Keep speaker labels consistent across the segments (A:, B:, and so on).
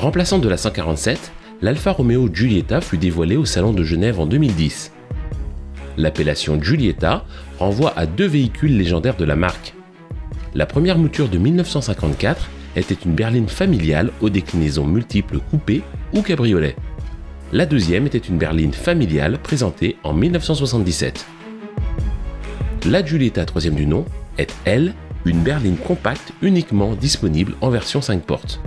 A: Remplaçant de la 147, l'Alfa Romeo Giulietta fut dévoilée au Salon de Genève en 2010. L'appellation Giulietta renvoie à deux véhicules légendaires de la marque. La première mouture de 1954 était une berline familiale aux déclinaisons multiples coupé ou cabriolet. La deuxième était une berline familiale présentée en 1977. La Giulietta, troisième du nom, est, elle, une berline compacte uniquement disponible en version 5 portes.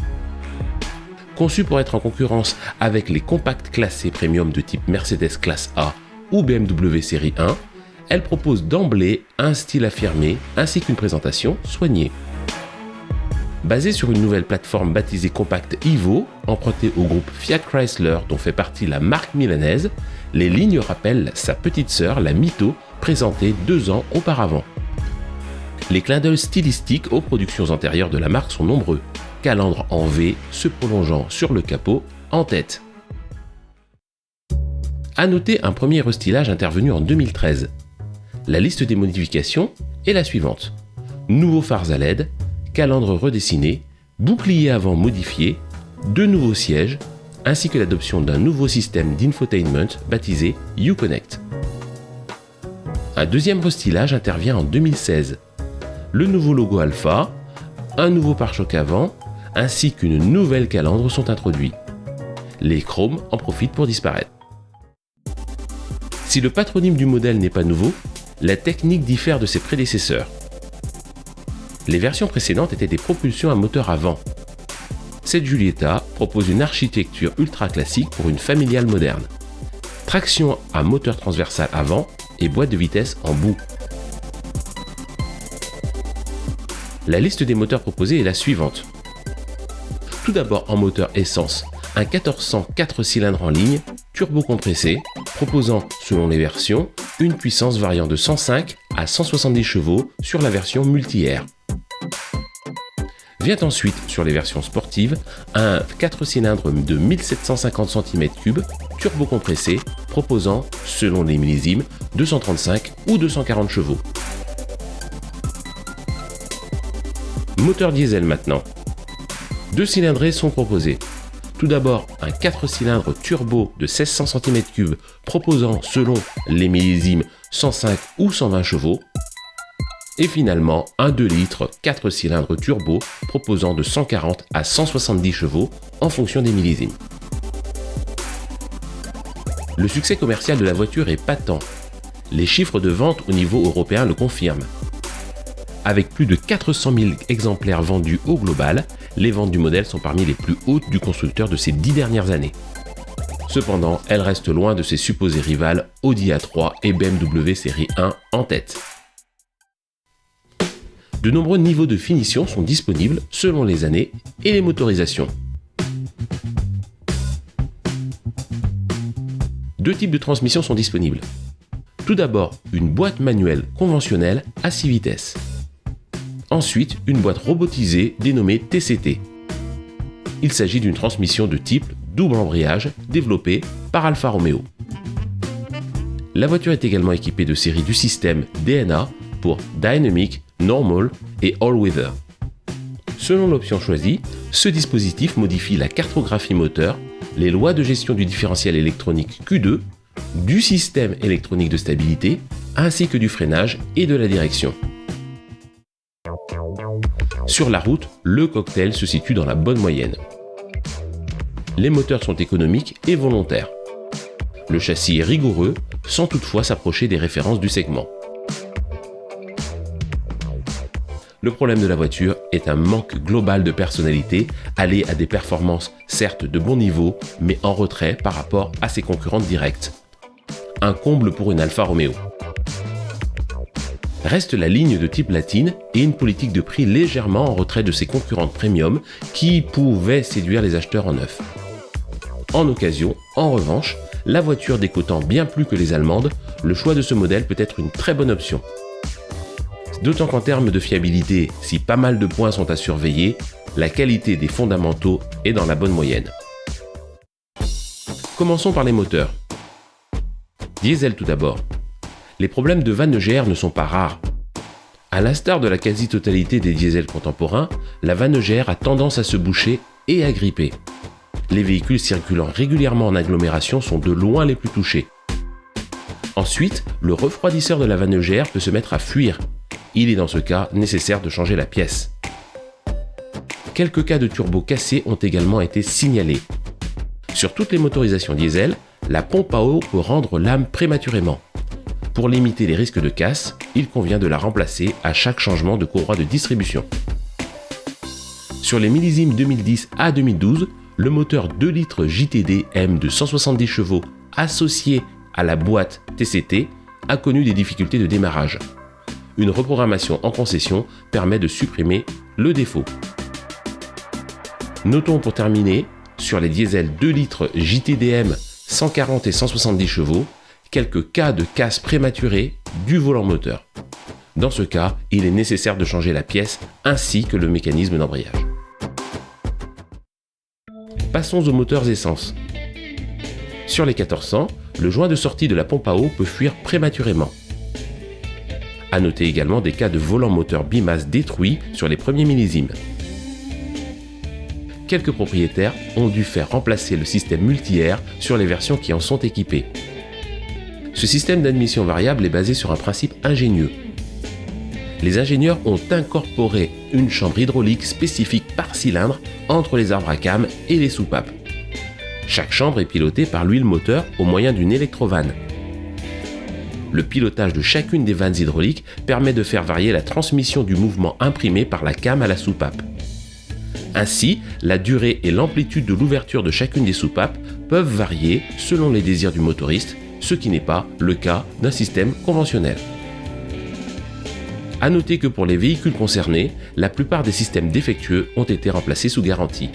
A: Conçue pour être en concurrence avec les compacts classés premium de type Mercedes Classe A ou BMW Série 1, elle propose d'emblée un style affirmé ainsi qu'une présentation soignée. Basée sur une nouvelle plateforme baptisée Compact Evo, empruntée au groupe Fiat Chrysler dont fait partie la marque milanaise, les lignes rappellent sa petite sœur, la Mito, présentée 2 ans auparavant. Les clins d'œil stylistiques aux productions antérieures de la marque sont nombreux, calandre en V se prolongeant sur le capot en tête. À noter un premier restylage intervenu en 2013. La liste des modifications est la suivante. Nouveaux phares à LED, calandre redessiné, bouclier avant modifié, 2 nouveaux sièges, ainsi que l'adoption d'un nouveau système d'infotainment baptisé Uconnect. Un deuxième restylage intervient en 2016. Le nouveau logo Alfa, un nouveau pare-choc avant, ainsi qu'une nouvelle calandre sont introduits. Les chromes en profitent pour disparaître. Si le patronyme du modèle n'est pas nouveau, la technique diffère de ses prédécesseurs. Les versions précédentes étaient des propulsions à moteur avant. Cette Giulietta propose une architecture ultra classique pour une familiale moderne. Traction à moteur transversal avant et boîte de vitesse en bout. La liste des moteurs proposés est la suivante. Tout d'abord en moteur essence, un 1400 4 cylindres en ligne, turbo-compressé, proposant, selon les versions, une puissance variant de 105 à 170 chevaux sur la version multi-air. Vient ensuite, sur les versions sportives, un 4 cylindres de 1750 cm3, turbo-compressé, proposant, selon les millésimes, 235 ou 240 chevaux. Moteur diesel maintenant. 2 cylindrés sont proposés. Tout d'abord, un 4 cylindres turbo de 1600 cm3 proposant, selon les millésimes, 105 ou 120 chevaux. Et finalement, un 2 litres 4 cylindres turbo proposant de 140 à 170 chevaux en fonction des millésimes. Le succès commercial de la voiture est patent. Les chiffres de vente au niveau européen le confirment. Avec plus de 400 000 exemplaires vendus au global, les ventes du modèle sont parmi les plus hautes du constructeur de ces 10 dernières années. Cependant, elle reste loin de ses supposées rivales Audi A3 et BMW Série 1 en tête. De nombreux niveaux de finition sont disponibles selon les années et les motorisations. 2 types de transmissions sont disponibles. Tout d'abord, une boîte manuelle conventionnelle à 6 vitesses. Ensuite, une boîte robotisée dénommée TCT. Il s'agit d'une transmission de type double embrayage développée par Alfa Romeo. La voiture est également équipée de séries du système DNA pour Dynamic, Normal et All-Weather. Selon l'option choisie, ce dispositif modifie la cartographie moteur, les lois de gestion du différentiel électronique Q2, du système électronique de stabilité, ainsi que du freinage et de la direction. Sur la route, le cocktail se situe dans la bonne moyenne. Les moteurs sont économiques et volontaires. Le châssis est rigoureux, sans toutefois s'approcher des références du segment. Le problème de la voiture est un manque global de personnalité, allié à des performances certes de bon niveau, mais en retrait par rapport à ses concurrentes directes. Un comble pour une Alfa Romeo. Reste la ligne de type latine et une politique de prix légèrement en retrait de ses concurrentes premium qui pouvaient séduire les acheteurs en neuf. En occasion, en revanche, la voiture décotant bien plus que les allemandes, le choix de ce modèle peut être une très bonne option. D'autant qu'en termes de fiabilité, si pas mal de points sont à surveiller, la qualité des fondamentaux est dans la bonne moyenne. Commençons par les moteurs. Diesel tout d'abord. Les problèmes de vanne EGR ne sont pas rares. À l'instar de la quasi-totalité des diesels contemporains, la vanne EGR a tendance à se boucher et à gripper. les véhicules circulant régulièrement en agglomération sont de loin les plus touchés. Ensuite, le refroidisseur de la vanne EGR peut se mettre à fuir. Il est dans ce cas nécessaire de changer la pièce. Quelques cas de turbo cassés ont également été signalés. Sur toutes les motorisations diesel, la pompe à eau peut rendre lame prématurément. Pour limiter les risques de casse, il convient de la remplacer à chaque changement de courroie de distribution. Sur les millésimes 2010 à 2012, le moteur 2 litres JTD M de 170 chevaux associé à la boîte TCT a connu des difficultés de démarrage. Une reprogrammation en concession permet de supprimer le défaut. Notons pour terminer, sur les diesels 2 litres JTDM 140 et 170 chevaux, quelques cas de casse prématurée du volant moteur. Dans ce cas, il est nécessaire de changer la pièce ainsi que le mécanisme d'embrayage. Passons aux moteurs essence. Sur les 1400, le joint de sortie de la pompe à eau peut fuir prématurément. À noter également des cas de volant moteur bimasse détruit sur les premiers millésimes. Quelques propriétaires ont dû faire remplacer le système multi-air sur les versions qui en sont équipées. Ce système d'admission variable est basé sur un principe ingénieux. Les ingénieurs ont incorporé une chambre hydraulique spécifique par cylindre entre les arbres à cames et les soupapes. Chaque chambre est pilotée par l'huile moteur au moyen d'une électrovanne. Le pilotage de chacune des vannes hydrauliques permet de faire varier la transmission du mouvement imprimé par la came à la soupape. Ainsi, la durée et l'amplitude de l'ouverture de chacune des soupapes peuvent varier selon les désirs du motoriste, ce qui n'est pas le cas d'un système conventionnel. À noter que pour les véhicules concernés, la plupart des systèmes défectueux ont été remplacés sous garantie.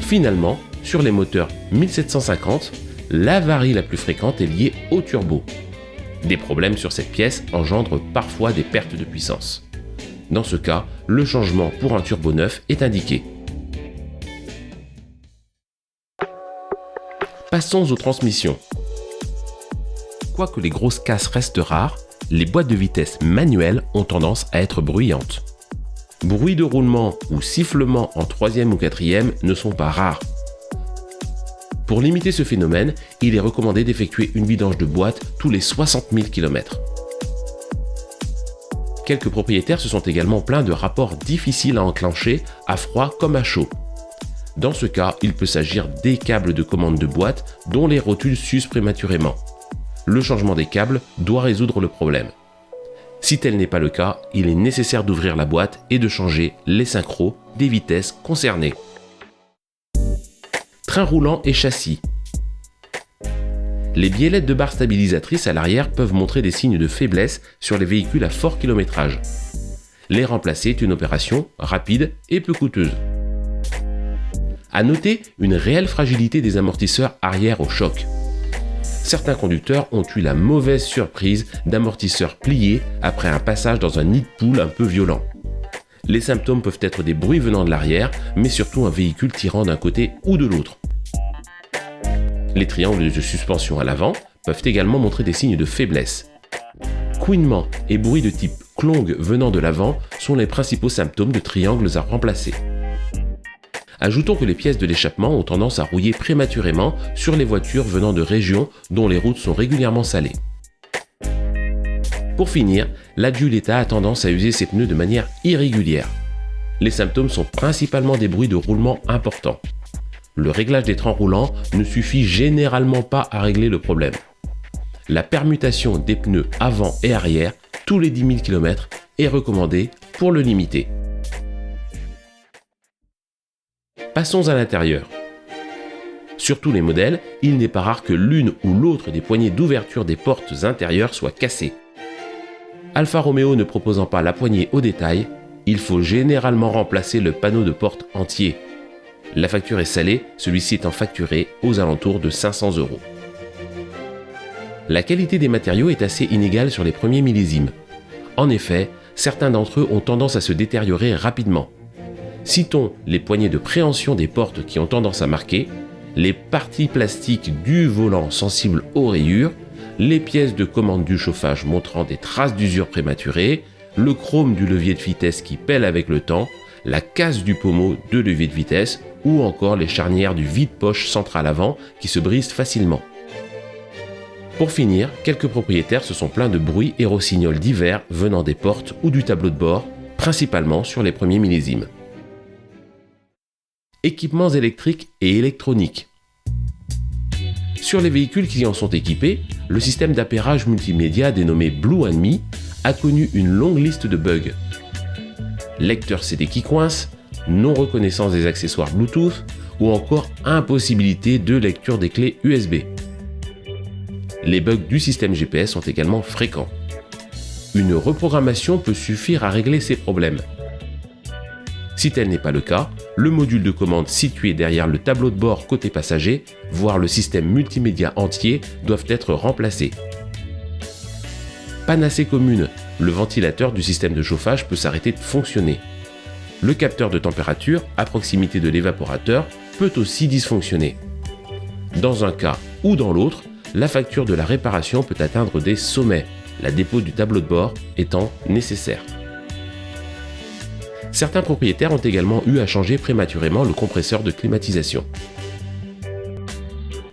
A: Finalement, sur les moteurs 1750, l'avarie la plus fréquente est liée au turbo. Des problèmes sur cette pièce engendrent parfois des pertes de puissance. Dans ce cas, le changement pour un turbo neuf est indiqué. Passons aux transmissions. Quoique les grosses casses restent rares, les boîtes de vitesse manuelles ont tendance à être bruyantes. Bruit de roulement ou sifflement en 3e ou 4e ne sont pas rares. Pour limiter ce phénomène, il est recommandé d'effectuer une vidange de boîte tous les 60 000 km. Quelques propriétaires se sont également plaints de rapports difficiles à enclencher à froid comme à chaud. Dans ce cas, il peut s'agir des câbles de commande de boîte dont les rotules s'usent prématurément. Le changement des câbles doit résoudre le problème. Si tel n'est pas le cas, il est nécessaire d'ouvrir la boîte et de changer les synchros des vitesses concernées. Train roulant et châssis. Les biellettes de barres stabilisatrices à l'arrière peuvent montrer des signes de faiblesse sur les véhicules à fort kilométrage. Les remplacer est une opération rapide et peu coûteuse. À noter une réelle fragilité des amortisseurs arrière au choc. Certains conducteurs ont eu la mauvaise surprise d'amortisseurs pliés après un passage dans un nid de poule un peu violent. Les symptômes peuvent être des bruits venant de l'arrière, mais surtout un véhicule tirant d'un côté ou de l'autre. Les triangles de suspension à l'avant peuvent également montrer des signes de faiblesse. Couinement et bruits de type clong venant de l'avant sont les principaux symptômes de triangles à remplacer. Ajoutons que les pièces de l'échappement ont tendance à rouiller prématurément sur les voitures venant de régions dont les routes sont régulièrement salées. Pour finir, la Giulietta a tendance à user ses pneus de manière irrégulière. Les symptômes sont principalement des bruits de roulement importants. Le réglage des trains roulants ne suffit généralement pas à régler le problème. La permutation des pneus avant et arrière tous les 10 000 km est recommandée pour le limiter. Passons à l'intérieur. Sur tous les modèles, il n'est pas rare que l'une ou l'autre des poignées d'ouverture des portes intérieures soit cassée. Alfa Romeo ne proposant pas la poignée au détail, il faut généralement remplacer le panneau de porte entier. La facture est salée, celui-ci étant facturé aux alentours de 500 €. La qualité des matériaux est assez inégale sur les premiers millésimes. En effet, certains d'entre eux ont tendance à se détériorer rapidement. Citons les poignées de préhension des portes qui ont tendance à marquer, les parties plastiques du volant sensibles aux rayures, les pièces de commande du chauffage montrant des traces d'usure prématurée, le chrome du levier de vitesse qui pèle avec le temps, la casse du pommeau de levier de vitesse ou encore les charnières du vide-poche central avant qui se brisent facilement. Pour finir, quelques propriétaires se sont plaints de bruits et rossignols divers venant des portes ou du tableau de bord, principalement sur les premiers millésimes. Équipements électriques et électroniques. Sur les véhicules qui en sont équipés, le système d'appairage multimédia dénommé Blue & Me a connu une longue liste de bugs. Lecteur CD qui coince, non-reconnaissance des accessoires Bluetooth ou encore impossibilité de lecture des clés USB. Les bugs du système GPS sont également fréquents. Une reprogrammation peut suffire à régler ces problèmes. Si tel n'est pas le cas, le module de commande situé derrière le tableau de bord côté passager, voire le système multimédia entier, doivent être remplacés. Panne assez commune, le ventilateur du système de chauffage peut s'arrêter de fonctionner. Le capteur de température, à proximité de l'évaporateur, peut aussi dysfonctionner. Dans un cas ou dans l'autre, la facture de la réparation peut atteindre des sommets, la dépôt du tableau de bord étant nécessaire. Certains propriétaires ont également eu à changer prématurément le compresseur de climatisation.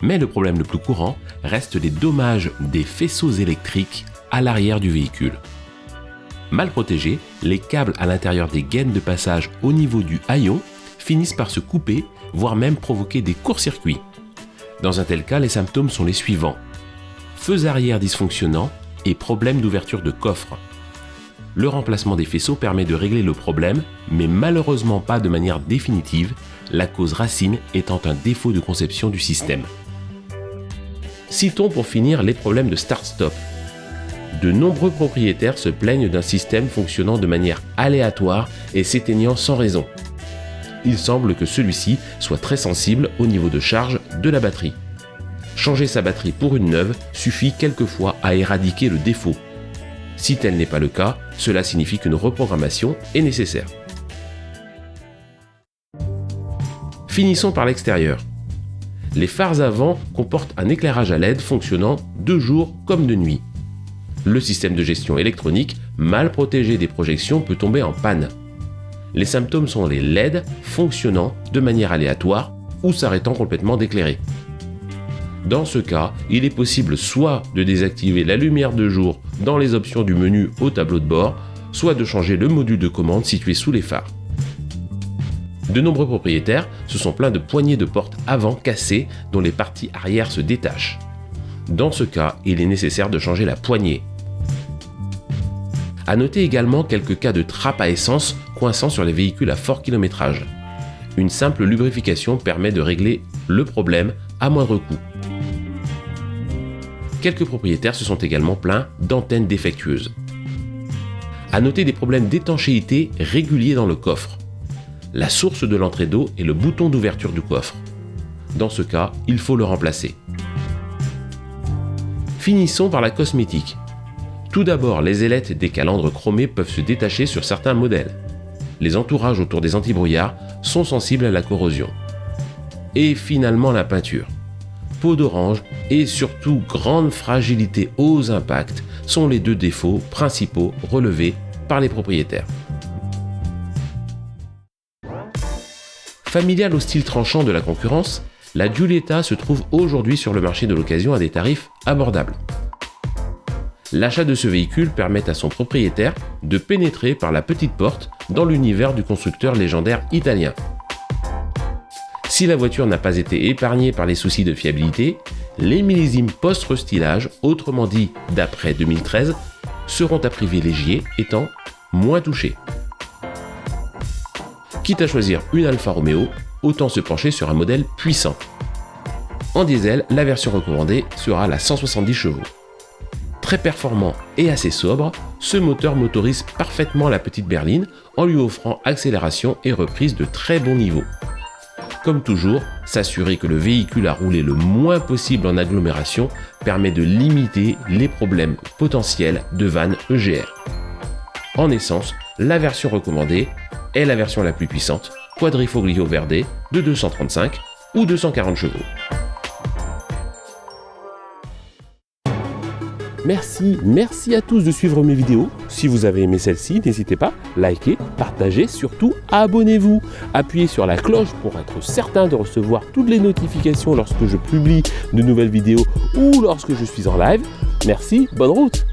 A: Mais le problème le plus courant reste les dommages des faisceaux électriques à l'arrière du véhicule. Mal protégés, les câbles à l'intérieur des gaines de passage au niveau du haillon finissent par se couper, voire même provoquer des courts-circuits. Dans un tel cas, les symptômes sont les suivants: feux arrière dysfonctionnants et problème d'ouverture de coffre. Le remplacement des faisceaux permet de régler le problème, mais malheureusement pas de manière définitive, la cause racine étant un défaut de conception du système. Citons pour finir les problèmes de start-stop. De nombreux propriétaires se plaignent d'un système fonctionnant de manière aléatoire et s'éteignant sans raison. Il semble que celui-ci soit très sensible au niveau de charge de la batterie. Changer sa batterie pour une neuve suffit quelquefois à éradiquer le défaut. Si tel n'est pas le cas, cela signifie qu'une reprogrammation est nécessaire. Finissons par l'extérieur. Les phares avant comportent un éclairage à LED fonctionnant de jour comme de nuit. Le système de gestion électronique, mal protégé des projections, peut tomber en panne. Les symptômes sont les LED fonctionnant de manière aléatoire ou s'arrêtant complètement d'éclairer. Dans ce cas, il est possible soit de désactiver la lumière de jour dans les options du menu au tableau de bord, soit de changer le module de commande situé sous les phares. De nombreux propriétaires se sont plaints de poignées de porte avant cassées dont les parties arrière se détachent. Dans ce cas, il est nécessaire de changer la poignée. À noter également quelques cas de trappe à essence coinçant sur les véhicules à fort kilométrage. Une simple lubrification permet de régler le problème à moindre coût. Quelques propriétaires se sont également plaints d'antennes défectueuses. À noter des problèmes d'étanchéité réguliers dans le coffre. La source de l'entrée d'eau est le bouton d'ouverture du coffre. Dans ce cas, il faut le remplacer. Finissons par la cosmétique. Tout d'abord, les ailettes des calandres chromés peuvent se détacher sur certains modèles. Les entourages autour des antibrouillards sont sensibles à la corrosion. Et finalement la peinture. Peau d'orange et surtout grande fragilité aux impacts sont les deux défauts principaux relevés par les propriétaires. Familiale au style tranchant de la concurrence, la Giulietta se trouve aujourd'hui sur le marché de l'occasion à des tarifs abordables. L'achat de ce véhicule permet à son propriétaire de pénétrer par la petite porte dans l'univers du constructeur légendaire italien. Si la voiture n'a pas été épargnée par les soucis de fiabilité, les millésimes post-restylage, autrement dit d'après 2013, seront à privilégier étant moins touchés. Quitte à choisir une Alfa Romeo, autant se pencher sur un modèle puissant. En diesel, la version recommandée sera la 170 chevaux. Très performant et assez sobre, ce moteur motorise parfaitement la petite berline en lui offrant accélération et reprise de très bon niveau. Comme toujours, s'assurer que le véhicule a roulé le moins possible en agglomération permet de limiter les problèmes potentiels de vannes EGR. En essence, la version recommandée est la version la plus puissante, Quadrifoglio Verde de 235 ou 240 chevaux. Merci à tous de suivre mes vidéos. Si vous avez aimé celle-ci, n'hésitez pas, likez, partagez, surtout abonnez-vous. Appuyez sur la cloche pour être certain de recevoir toutes les notifications lorsque je publie de nouvelles vidéos ou lorsque je suis en live. Merci, bonne route!